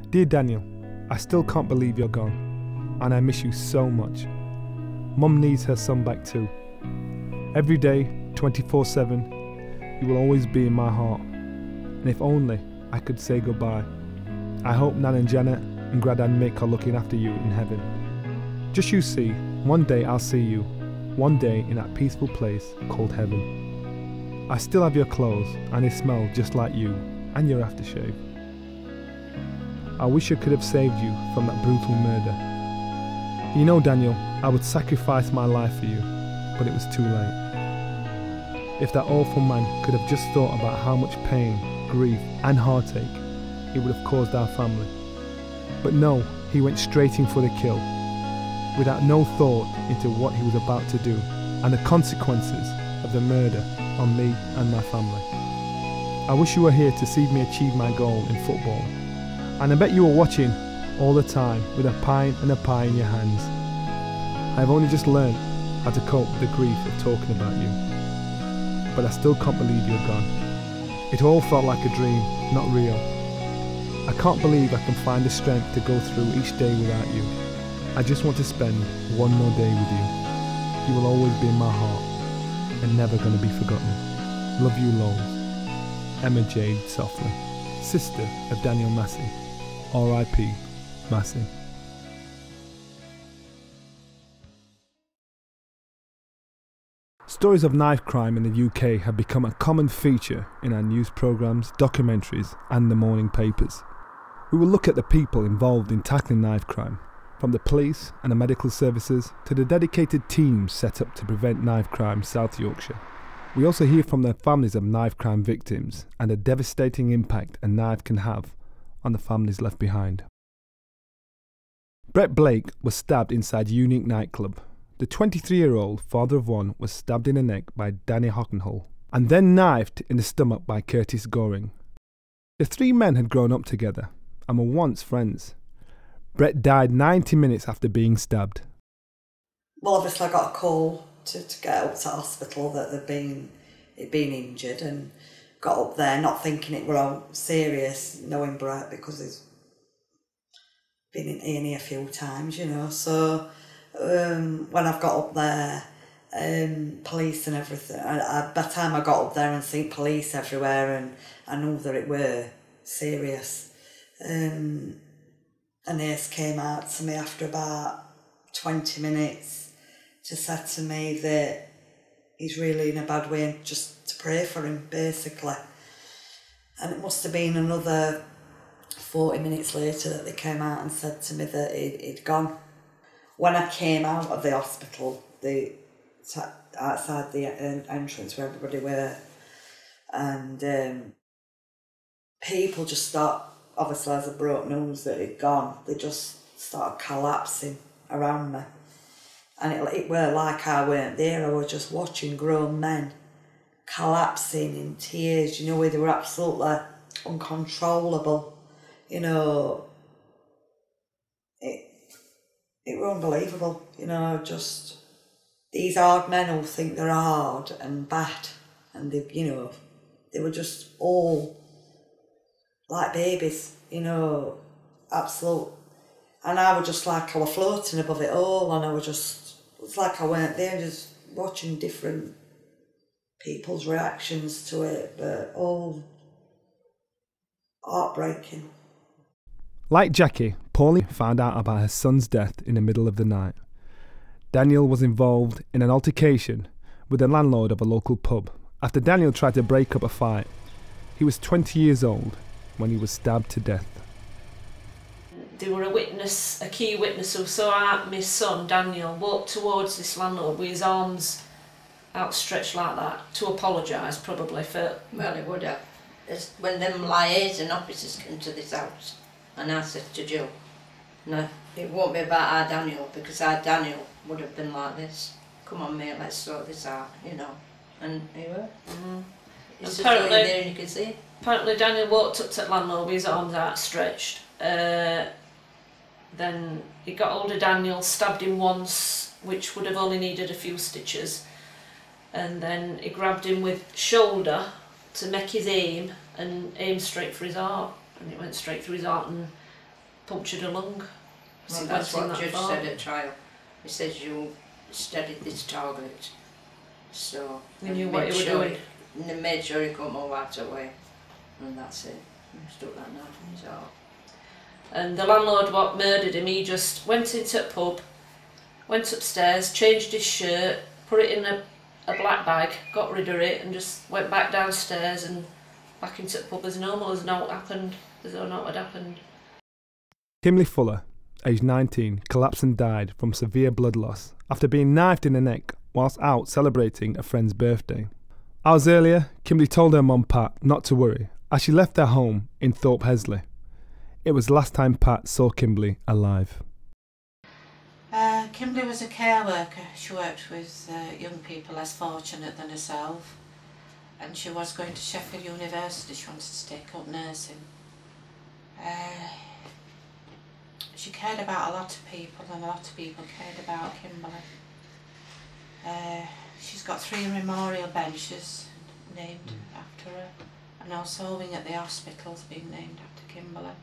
Dear Daniel, I still can't believe you're gone, and I miss you so much. Mum needs her son back too. Every day, 24/7, you will always be in my heart, and if only I could say goodbye. I hope Nan and Janet and Grandad Mick are looking after you in heaven. Just you see, one day I'll see you, one day in that peaceful place called heaven. I still have your clothes and they smell just like you and your aftershave. I wish I could have saved you from that brutal murder. You know, Daniel, I would sacrifice my life for you, but it was too late. If that awful man could have just thought about how much pain, grief and heartache it would have caused our family. But no, he went straight in for the kill, without no thought into what he was about to do and the consequences of the murder on me and my family. I wish you were here to see me achieve my goal in football, and I bet you were watching all the time with a pint and a pie in your hands. I've only just learned how to cope with the grief of talking about you, but I still can't believe you're gone. It all felt like a dream, not real. I can't believe I can find the strength to go through each day without you. I just want to spend one more day with you. You will always be in my heart and never going to be forgotten. Love you loads. Emma Jade Softly, sister of Daniel Massey. R.I.P. Massey. Stories of knife crime in the UK have become a common feature in our news programmes, documentaries and the morning papers. We will look at the people involved in tackling knife crime, from the police and the medical services to the dedicated teams set up to prevent knife crime South Yorkshire. We also hear from the families of knife crime victims and the devastating impact a knife can have on the families left behind. Brett Blake was stabbed inside Unique nightclub. The 23-year-old father of one was stabbed in the neck by Danny Hockenhull and then knifed in the stomach by Curtis Goring. The three men had grown up together and were once friends. Brett died 90 minutes after being stabbed. Well, obviously I got a call to get up to hospital that he'd been injured, and got up there not thinking it were all serious, knowing Brett because he's been in A&E a few times, you know. So when I've got up there, police and everything, by the time I got up there and seen police everywhere, and I knew that it were serious. A nurse came out to me after about 20 minutes to say to me that he's really in a bad way and just to pray for him, basically. And it must have been another 40 minutes later that they came out and said to me that he'd gone. When I came out of the hospital, outside the entrance where everybody were, and people just started, obviously as I broke news that he'd gone, they just started collapsing around me. And it were like I weren't there, I was just watching grown men collapsing in tears, you know, where they were absolutely uncontrollable, you know. It were unbelievable, you know, just these hard men who think they're hard and bad, and they, you know, they were just all like babies, you know, absolute. And I was just like I was floating above it all, and I was just, it's like I weren't there, just watching different people's reactions to it, but all heartbreaking. Like Jackie, Pauline found out about her son's death in the middle of the night. Daniel was involved in an altercation with the landlord of a local pub after Daniel tried to break up a fight. He was 20 years old when he was stabbed to death. There were a key witness who saw my son Daniel walk towards this landlord with his arms outstretched like that to apologise, probably for... Well, it would have. It's when them liaison officers came to this house, and I said to Joe, no, it won't be about our Daniel, because our Daniel would have been like this. Come on mate, let's sort this out, you know. And he were. It's apparently, just there and you can see it. Apparently Daniel walked up to the landlord with his arms outstretched. Then he got hold of Daniel, stabbed him once, which would have only needed a few stitches. And then he grabbed him with shoulder to make his aim, and aimed straight for his heart. And it went straight through his heart, and punctured a lung. Well, that's what the judge said at trial. He says you studied this target, so you knew what you were doing. And they made sure he couldn't move out of the way, and that's it. He stuck that knife in his heart. And the landlord what murdered him, he just went into the pub, went upstairs, changed his shirt, put it in a black bag, got rid of it, and just went back downstairs and back into the pub as normal, as no what happened, as though not what happened. Kimberly Fuller, aged 19, collapsed and died from severe blood loss after being knifed in the neck whilst out celebrating a friend's birthday. Hours earlier, Kimberly told her mum Pat not to worry as she left their home in Thorpe Hesley. It was the last time Pat saw Kimberly alive. Kimberly was a care worker. She worked with young people less fortunate than herself, and she was going to Sheffield University. She wanted to take up nursing. She cared about a lot of people, and a lot of people cared about Kimberly. She's got 3 memorial benches named after her, and also wing at the hospital's being named after Kimberly.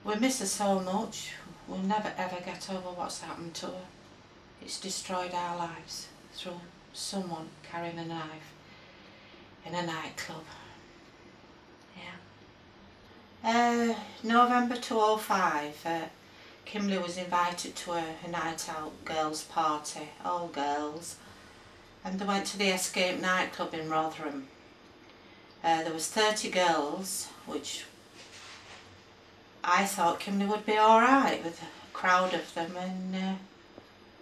We miss her so much. We'll never ever get over what's happened to her. It's destroyed our lives through someone carrying a knife in a nightclub. Yeah. November 2005, Kimberly was invited to a night out girls' party, all girls, and they went to the Escape nightclub in Rotherham. There was 30 girls, which I thought Kimberly would be alright with a crowd of them, and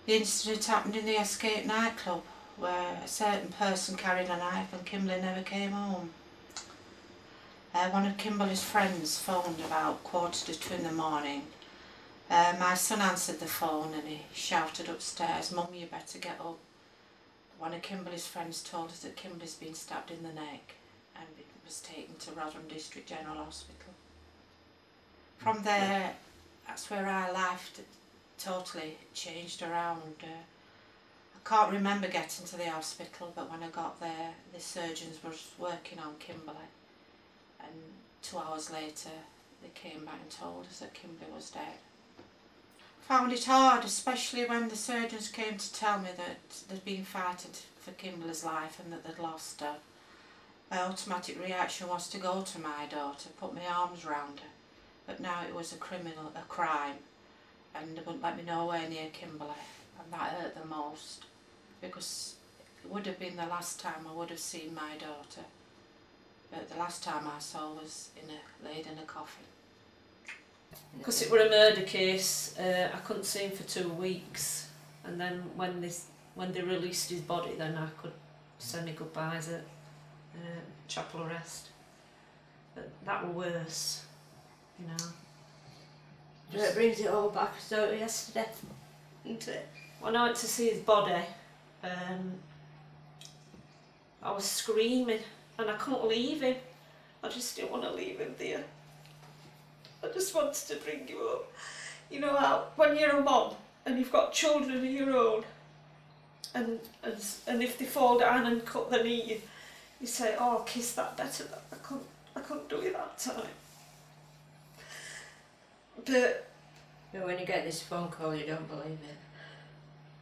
the incident happened in the Escape nightclub where a certain person carried a knife and Kimberly never came home. One of Kimberly's friends phoned about 1:45 in the morning. My son answered the phone and he shouted upstairs, "Mum, you better get up." One of Kimberly's friends told us that Kimberly's been stabbed in the neck and was taken to Rotherham District General Hospital. From there, that's where our life totally changed around. I can't remember getting to the hospital, but when I got there, the surgeons were working on Kimberly, and 2 hours later they came back and told us that Kimberly was dead. Found it hard, especially when the surgeons came to tell me that they'd been fighting for Kimberly's life and that they'd lost her. My automatic reaction was to go to my daughter, put my arms round her. But now it was a crime, and they wouldn't let me nowhere near Kimberly, and that hurt the most, because it would have been the last time I would have seen my daughter, but the last time I saw her was laid in a coffin. Because it were a murder case, I couldn't see him for 2 weeks, and then when they released his body, then I could say my goodbyes at chapel arrest. But that were worse. You know. It brings it all back so yesterday, isn't it? When I went to see his body, I was screaming and I couldn't leave him. I just didn't want to leave him there. I just wanted to bring you up. You know how when you're a mom and you've got children of your own, and if they fall down and cut their knee, you say, "Oh, kiss that better." I couldn't do it that time. But when you get this phone call, you don't believe it.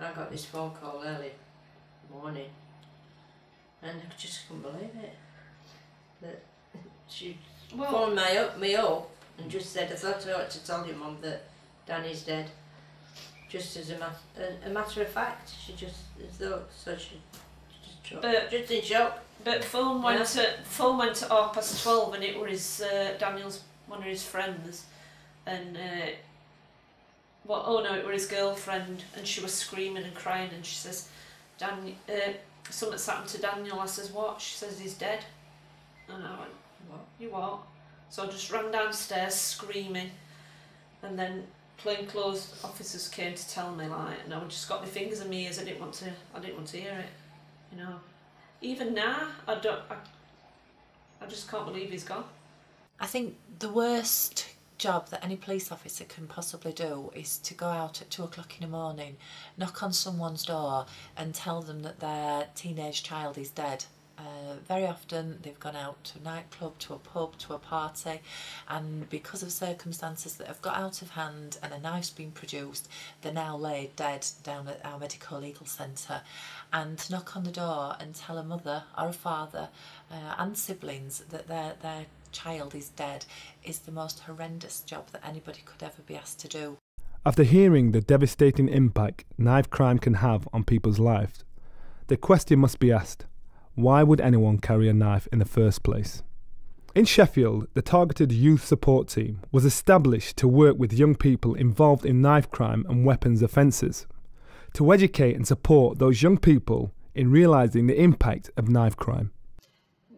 I got this phone call early morning, and I just couldn't believe it. That she phoned me up and just said, "I thought I ought to tell you, Mum, that Danny's dead." Just as a matter of fact, she just thought so. She just in shock. But the phone went at 12:30, and it was Daniel's one of his friends. And it was his girlfriend, and she was screaming and crying, and she says, "Something's happened to Daniel." I says, "What?" She says, "He's dead." And I went, "What? You what?" So I just ran downstairs screaming, and then plainclothes officers came to tell me, and I just got my fingers in my ears. I didn't want to hear it, you know. Even now, I just can't believe he's gone. I think the worst job that any police officer can possibly do is to go out at 2:00 in the morning, knock on someone's door and tell them that their teenage child is dead. Very often they've gone out to a nightclub, to a pub, to a party, and because of circumstances that have got out of hand and a knife's been produced, they're now laid dead down at our medical legal centre. And to knock on the door and tell a mother or a father and siblings that their child is dead is the most horrendous job that anybody could ever be asked to do. After hearing the devastating impact knife crime can have on people's lives, the question must be asked, why would anyone carry a knife in the first place? In Sheffield, the Targeted Youth Support Team was established to work with young people involved in knife crime and weapons offences, to educate and support those young people in realising the impact of knife crime.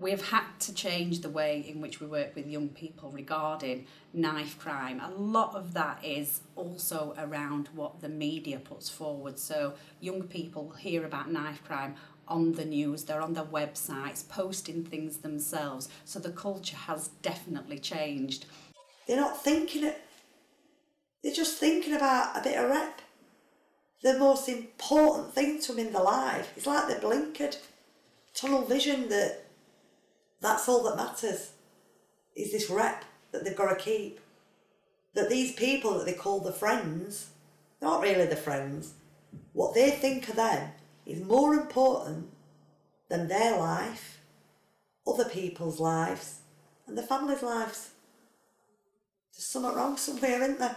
We've had to change the way in which we work with young people regarding knife crime. A lot of that is also around what the media puts forward. So young people hear about knife crime on the news, they're on their websites, posting things themselves. So the culture has definitely changed. They're not thinking it, they're just thinking about a bit of rep. The most important thing to them in their life. It's like they're blinkered. Tunnel vision, that's all that matters, is this rep that they've got to keep. That these people that they call the friends, not really the friends, what they think of them is more important than their life, other people's lives, and the family's lives. There's something wrong somewhere, isn't there?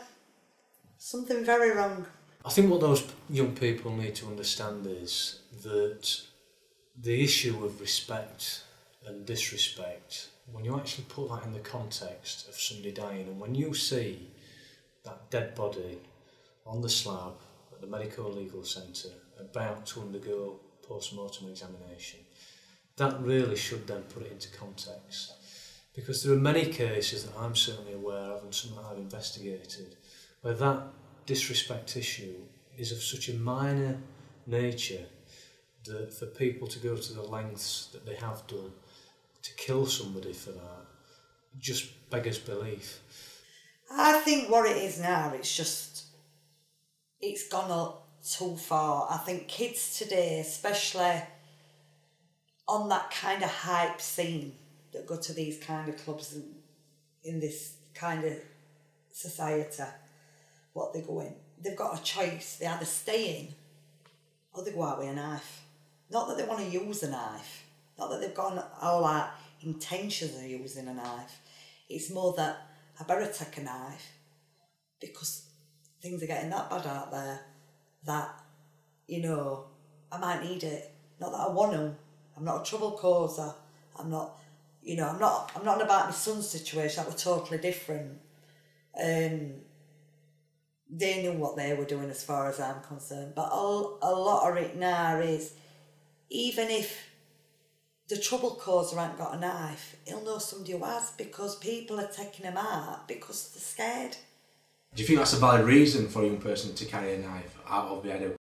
Something very wrong. I think what those young people need to understand is that the issue of respect and disrespect, when you actually put that in the context of somebody dying, and when you see that dead body on the slab at the medical legal centre about to undergo post-mortem examination, that really should then put it into context. Because there are many cases that I'm certainly aware of and some that I've investigated where that disrespect issue is of such a minor nature that for people to go to the lengths that they have done to kill somebody for that just beggars belief. I think what it is now, it's gone up too far. I think kids today, especially on that kind of hype scene that go to these kind of clubs in this kind of society, what they go in, they've got a choice. They either stay in or they go out with a knife. Not that they want to use a knife, not that they've got all that intentions of using a knife. It's more that I better take a knife because things are getting that bad out there that, I might need it. Not that I want to. I'm not a trouble causer. I'm not about my son's situation. That was totally different. They knew what they were doing as far as I'm concerned. But a lot of it now is, even if the trouble causer ain't got a knife, he'll know somebody who has, because people are taking him out because they're scared. Do you think that's a valid reason for a young person to carry a knife out of bed